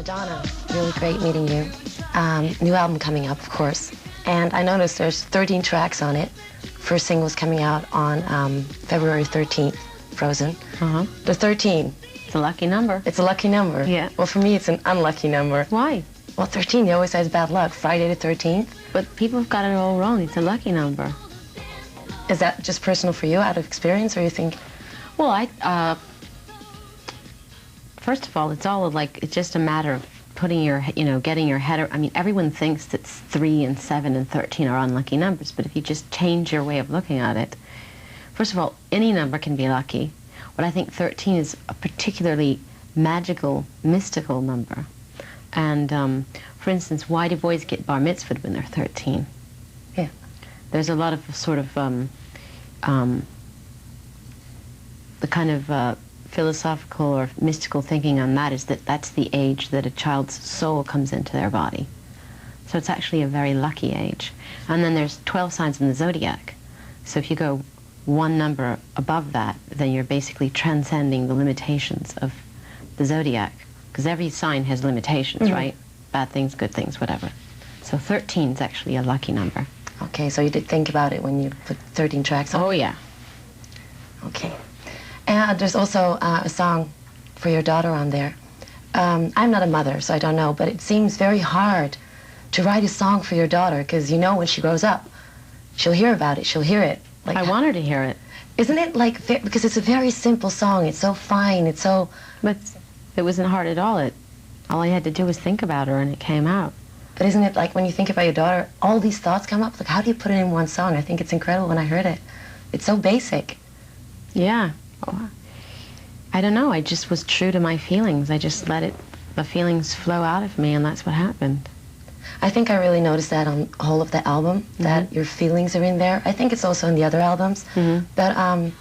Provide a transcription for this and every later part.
Madonna, really great meeting you. New album coming up, of course. And I noticed there's 13 tracks on it. First single's coming out on February 13th, Frozen. The 13. It's a lucky number. It's a lucky number. Yeah. Well, for me, it's an unlucky number. Why? Well, 13, they always say it's bad luck. Friday the 13th. But people have got it all wrong. It's a lucky number. Is that just personal for you, out of experience, or you think? Well, first of all, it's just a matter of putting your, getting your head, I mean, everyone thinks that 3 and 7 and 13 are unlucky numbers, but if you just change your way of looking at it, first of all, any number can be lucky. But I think 13 is a particularly magical, mystical number. And, for instance, why do boys get bar mitzvahed when they're 13? Yeah. There's a lot of sort of, the kind of philosophical or mystical thinking on that is that that's the age that a child's soul comes into their body. So it's actually a very lucky age. And then there's 12 signs in the zodiac. So if you go one number above that, then you're basically transcending the limitations of the zodiac. Because every sign has limitations, right? Bad things, good things, whatever. So 13 is actually a lucky number. Okay, so you did think about it when you put 13 tracks on? Oh, yeah. Okay. And there's also a song for your daughter on there. I'm not a mother, so I don't know, but it seems very hard to write a song for your daughter, because you know when she grows up, she'll hear about it, she'll hear it. Like, I want her to hear it. Isn't it like, because it's a very simple song, it's so fine, it's so... But it wasn't hard at all. All I had to do was think about her and it came out. But isn't it like when you think about your daughter, all these thoughts come up? Like, how do you put it in one song? I think it's incredible when I heard it. It's so basic. Yeah. I don't know, I just was true to my feelings. I just let the feelings flow out of me, and that's what happened. I think I really noticed that on the whole of the album, that your feelings are in there. I think it's also in the other albums. But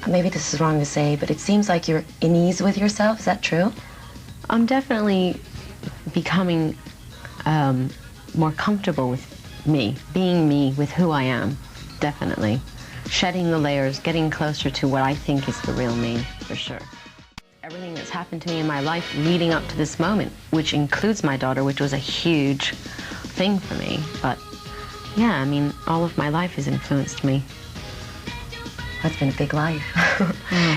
maybe this is wrong to say, but it seems like you're in ease with yourself. Is that true? I'm definitely becoming more comfortable with me, being me with who I am, definitely. Shedding the layers, getting closer to what I think is the real me, for sure. Everything that's happened to me in my life leading up to this moment, which includes my daughter, which was a huge thing for me. But yeah, I mean, all of my life has influenced me. That's been a big life.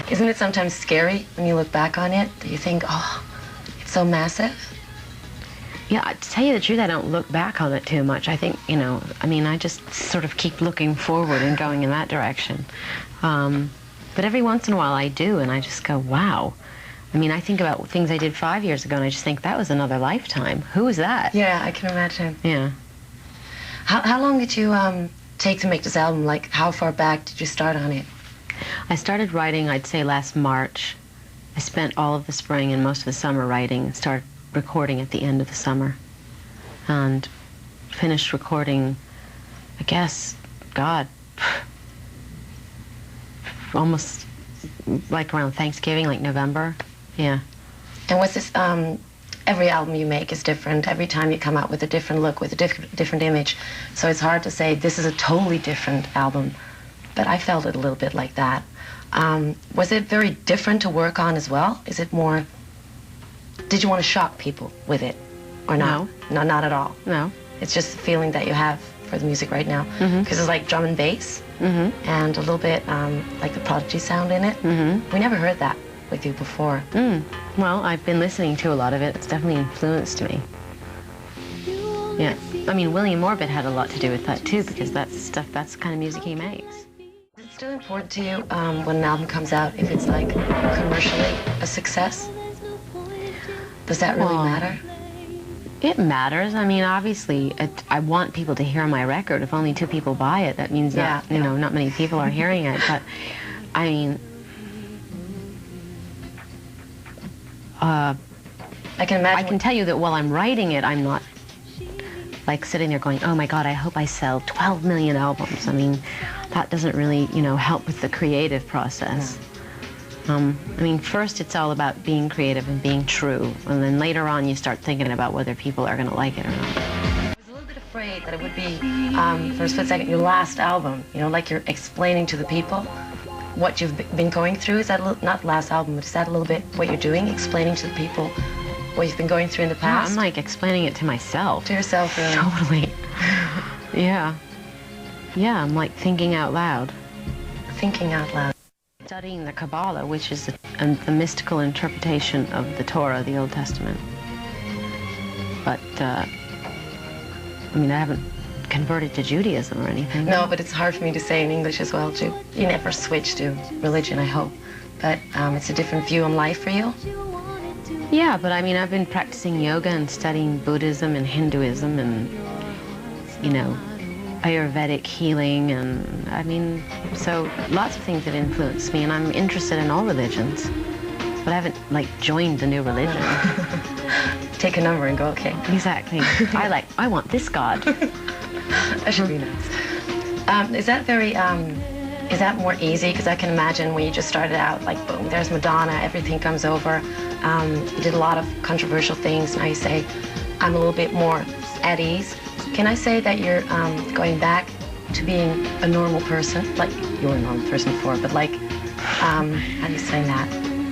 Isn't it sometimes scary when you look back on it? Do you think, oh, it's so massive? Yeah, to tell you the truth, I don't look back on it too much. I think, I just sort of keep looking forward and going in that direction. But every once in a while I do, and I just go, wow. I mean, I think about things I did 5 years ago, and I just think, that was another lifetime. Who was that? Yeah, I can imagine. Yeah. How long did you take to make this album? Like, how far back did you start on it? I started writing, I'd say, last March. I spent all of the spring and most of the summer writing, and started recording at the end of the summer. And finished recording, I guess, God, almost like around Thanksgiving, like November. Yeah. And what's this, every album you make is different. Every time you come out with a different look, with a different image. So it's hard to say this is a totally different album. But I felt it a little bit like that. Was it very different to work on as well? Is it more, did you want to shock people with it or not? No, not at all. No. It's just the feeling that you have for the music right now. Because it's like drum and bass and a little bit like the Prodigy sound in it. We never heard that with you before. Well, I've been listening to a lot of it. It's definitely influenced me. Yeah. I mean, William Orbit had a lot to do with that too, because that's the kind of music he makes. Is it still important to you when an album comes out if it's like commercially a success? Does that really matter? It matters. I mean, obviously, I want people to hear my record. If only 2 people buy it, that means that, not many people are hearing it. But, I mean, I can imagine. I can tell you that while I'm writing it, I'm not, like, sitting there going, oh, my God, I hope I sell 12 million albums. I mean, that doesn't really, help with the creative process. I mean, first it's all about being creative and being true, and then later on you start thinking about whether people are going to like it or not. I was a little bit afraid that it would be, for a split second, your last album, like you're explaining to the people what you've been going through. Is that not the last album, but is that a little bit what you're doing, explaining to the people what you've been going through in the Yeah, past? I'm like explaining it to myself. To yourself, really. Totally. Yeah. Yeah, I'm like thinking out loud. Thinking out loud. Studying the Kabbalah, which is the mystical interpretation of the Torah, the Old Testament. But, I mean, I haven't converted to Judaism or anything. No, but it's hard for me to say in English as well, too. You never switch to religion, I hope. But it's a different view on life for you? Yeah, but I mean, I've been practicing yoga and studying Buddhism and Hinduism and, you know, Ayurvedic healing, and I mean, so lots of things that influence me, and I'm interested in all religions, but I haven't, like, joined the new religion. Take a number and go, okay. Exactly. I want this God. That should be nice. Is that more easy? Because I can imagine when you just started out, like, boom, there's Madonna, everything comes over. You did a lot of controversial things. Now you say, I'm a little bit more at ease. Can I say that you're going back to being a normal person? Like, you were a normal person before, but like, how do you say that?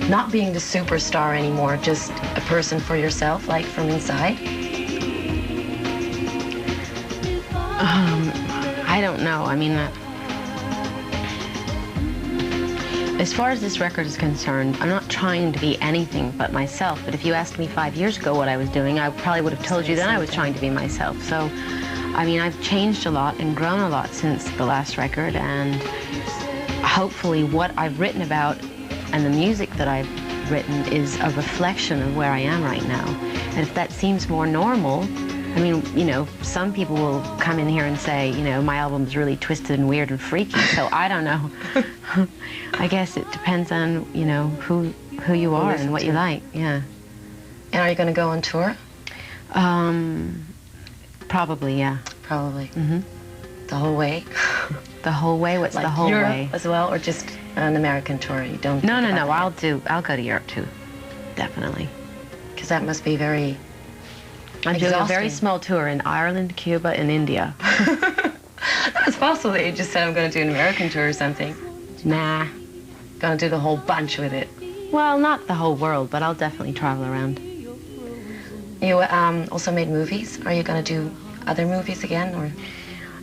Not being the superstar anymore, just a person for yourself, like from inside? I don't know. I mean, as far as this record is concerned, I'm not trying to be anything but myself. But if you asked me 5 years ago what I was doing, I probably would have told you then I was trying to be myself. So, I mean, I've changed a lot and grown a lot since the last record, and hopefully what I've written about and the music that I've written is a reflection of where I am right now. And if that seems more normal, I mean, you know, some people will come in here and say, you know, my album's really twisted and weird and freaky, so I don't know. I guess it depends on, you know, who you are and what you like, yeah. And are you going to go on tour? Probably, yeah. Probably. Mm-hmm. The whole way? The whole way? What's like the whole Europe way? As well, or just an American tour? You don't? No. I'll go to Europe too, definitely. Because that must be very. I'm doing a very small tour in Ireland, Cuba, and India. It's possible that you just said I'm going to do an American tour or something. Nah. Going to do the whole bunch with it. Well, not the whole world, but I'll definitely travel around. You also made movies. Are you going to do other movies again, or?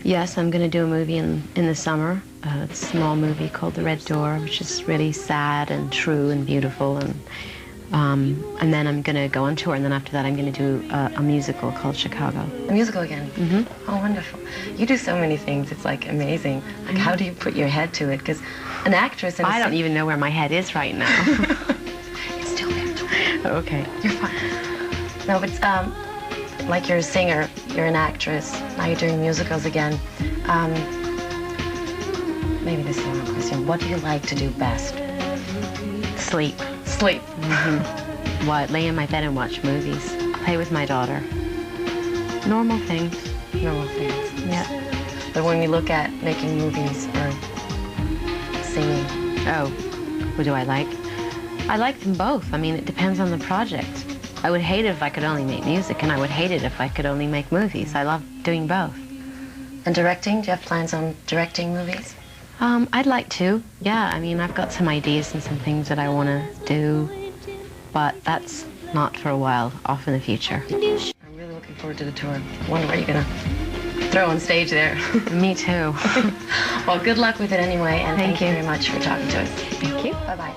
Yes, I'm going to do a movie in the summer. A small movie called The Red Door, which is really sad and true and beautiful, and then I'm going to go on tour, and then after that I'm going to do a musical called Chicago. A musical again? Mm-hmm. Oh, wonderful. You do so many things. It's, like, amazing. Like, how do you put your head to it? Because an actress... I don't even know where my head is right now. It's still there. Okay. You're fine. No, but, like, you're a singer, you're an actress, now you're doing musicals again. Maybe this is the wrong question. What do you like to do best? Sleep. Sleep. Mm-hmm. What? Lay in my bed and watch movies. Play with my daughter. Normal things. Normal things. Yeah. But when we look at making movies or singing. Oh, what do I like? I like them both. I mean, it depends on the project. I would hate it if I could only make music, and I would hate it if I could only make movies. I love doing both. And directing? Do you have plans on directing movies? I'd like to, yeah. I mean, I've got some ideas and some things that I want to do, but that's not for a while, off in the future. I'm really looking forward to the tour. I wonder what you're going to throw on stage there. Me too. Well, good luck with it anyway, and thank you you very much for talking to us. Thank you. Bye-bye.